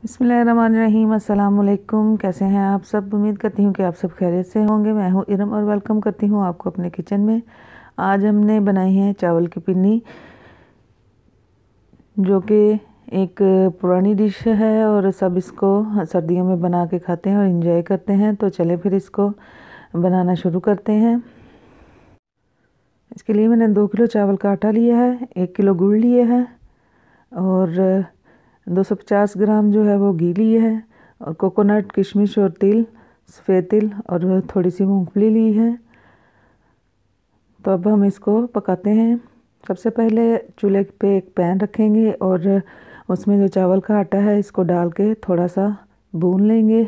बिस्मिल्लाहिर्रहमानिर्रहीम। अस्सलाम वालेकुम। कैसे हैं आप सब? उम्मीद करती हूँ कि आप सब खैरियत से होंगे। मैं हूँ इरम और वेलकम करती हूँ आपको अपने किचन में। आज हमने बनाई है चावल की पिन्नी, जो कि एक पुरानी डिश है और सब इसको सर्दियों में बना के खाते हैं और इन्जॉय करते हैं। तो चले फिर इसको बनाना शुरू करते हैं। इसके लिए मैंने 2 किलो चावल का आटा लिया है, 1 किलो गुड़ लिए है और 250 ग्राम जो है वो घी लिए है और कोकोनट, किशमिश और तिल, सफ़ेद तिल और थोड़ी सी मूंगफली ली है। तो अब हम इसको पकाते हैं। सबसे पहले चूल्हे पे एक पैन रखेंगे और उसमें जो चावल का आटा है इसको डाल के थोड़ा सा भून लेंगे।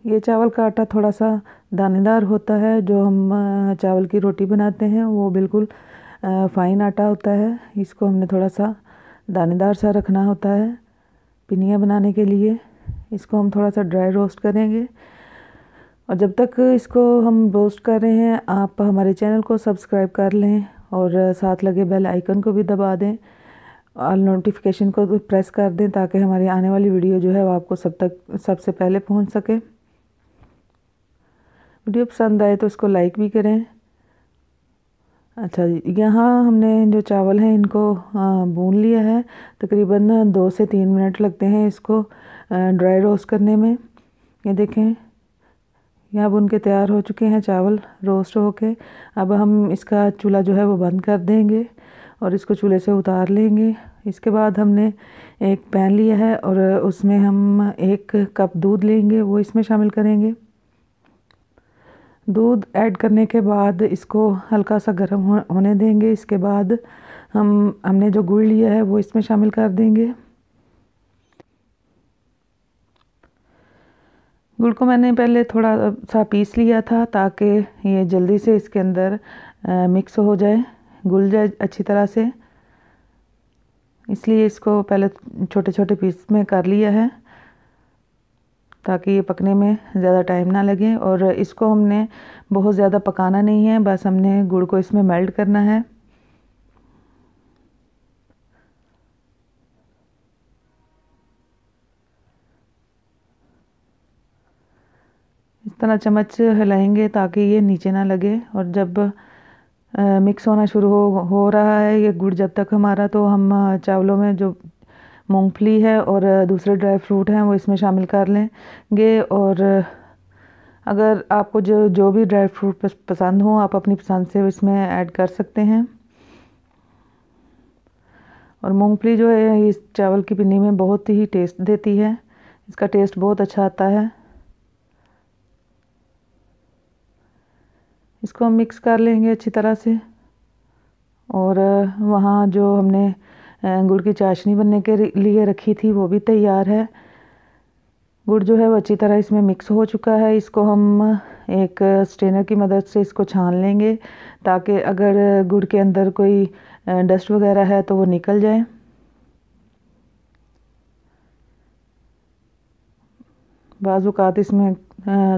ये चावल का आटा थोड़ा सा दानेदार होता है। जो हम चावल की रोटी बनाते हैं वो बिल्कुल फ़ाइन आटा होता है। इसको हमने थोड़ा सा दानेदार सा रखना होता है पिनिया बनाने के लिए। इसको हम थोड़ा सा ड्राई रोस्ट करेंगे और जब तक इसको हम रोस्ट कर रहे हैं आप हमारे चैनल को सब्सक्राइब कर लें और साथ लगे बेल आइकन को भी दबा दें और नोटिफिकेशन को भी प्रेस कर दें ताकि हमारी आने वाली वीडियो जो है वो आपको सबसे पहले पहुंच सके। वीडियो पसंद आए तो इसको लाइक भी करें। अच्छा जी, यहाँ हमने जो चावल हैं इनको भून लिया है। तकरीबन 2 से 3 मिनट लगते हैं इसको ड्राई रोस्ट करने में। ये देखें, यहाँ भुन के तैयार हो चुके हैं चावल रोस्ट होके। अब हम इसका चूल्हा जो है वो बंद कर देंगे और इसको चूल्हे से उतार लेंगे। इसके बाद हमने एक पैन लिया है और उसमें हम 1 कप दूध लेंगे, वो इसमें शामिल करेंगे। दूध ऐड करने के बाद इसको हल्का सा गर्म होने देंगे। इसके बाद हमने जो गुड़ लिया है वो इसमें शामिल कर देंगे। गुड़ को मैंने पहले थोड़ा सा पीस लिया था ताकि ये जल्दी से इसके अंदर मिक्स हो जाए, घुल जाए अच्छी तरह से, इसलिए इसको पहले छोटे छोटे पीस में कर लिया है ताकि ये पकने में ज़्यादा टाइम ना लगे। और इसको हमने बहुत ज़्यादा पकाना नहीं है, बस हमने गुड़ को इसमें मेल्ट करना है। इस तरह चम्मच हिलाएंगे ताकि ये नीचे ना लगे। और जब मिक्स होना शुरू हो रहा है ये गुड़ जब तक हमारा, तो हम चावलों में जो मूंगफली है और दूसरे ड्राई फ्रूट हैं वो इसमें शामिल कर लेंगे। और अगर आपको जो भी ड्राई फ्रूट पसंद हो आप अपनी पसंद से इसमें ऐड कर सकते हैं। और मूंगफली जो है इस चावल की पिन्नी में बहुत ही टेस्ट देती है, इसका टेस्ट बहुत अच्छा आता है। इसको हम मिक्स कर लेंगे अच्छी तरह से। और वहाँ जो हमने गुड़ की चाशनी बनने के लिए रखी थी वो भी तैयार है। गुड़ जो है वो अच्छी तरह इसमें मिक्स हो चुका है। इसको हम एक स्ट्रेनर की मदद से इसको छान लेंगे ताकि अगर गुड़ के अंदर कोई डस्ट वगैरह है तो वो निकल जाए। बाज़ औक़ात इसमें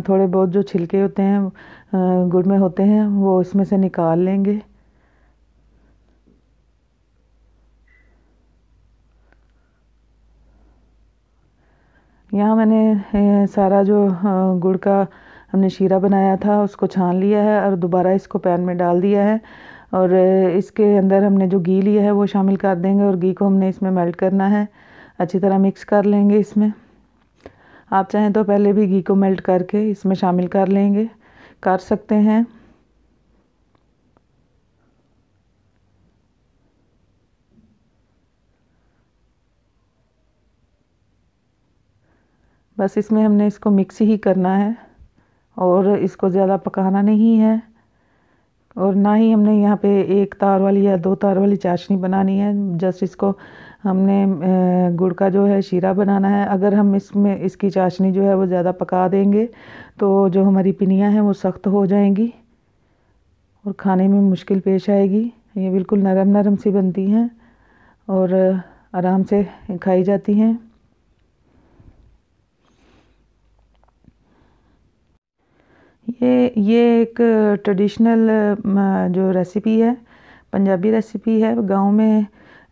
थोड़े बहुत जो छिलके होते हैं गुड़ में होते हैं वो इसमें से निकाल लेंगे। यहाँ मैंने सारा जो गुड़ का हमने शीरा बनाया था उसको छान लिया है और दोबारा इसको पैन में डाल दिया है। और इसके अंदर हमने जो घी लिया है वो शामिल कर देंगे और घी को हमने इसमें मेल्ट करना है, अच्छी तरह मिक्स कर लेंगे इसमें। आप चाहें तो पहले भी घी को मेल्ट करके इसमें शामिल कर सकते हैं। बस इसमें हमने इसको मिक्स ही करना है और इसको ज़्यादा पकाना नहीं है। और ना ही हमने यहाँ पे 1 तार वाली या 2 तार वाली चाशनी बनानी है, जस्ट इसको हमने गुड़ का जो है शीरा बनाना है। अगर हम इसमें इसकी चाशनी जो है वो ज़्यादा पका देंगे तो जो हमारी पिनियाँ हैं वो सख्त हो जाएंगी और खाने में मुश्किल पेश आएगी। ये बिल्कुल नरम नरम सी बनती हैं और आराम से खाई जाती हैं। ये एक ट्रेडिशनल जो रेसिपी है, पंजाबी रेसिपी है। गांव में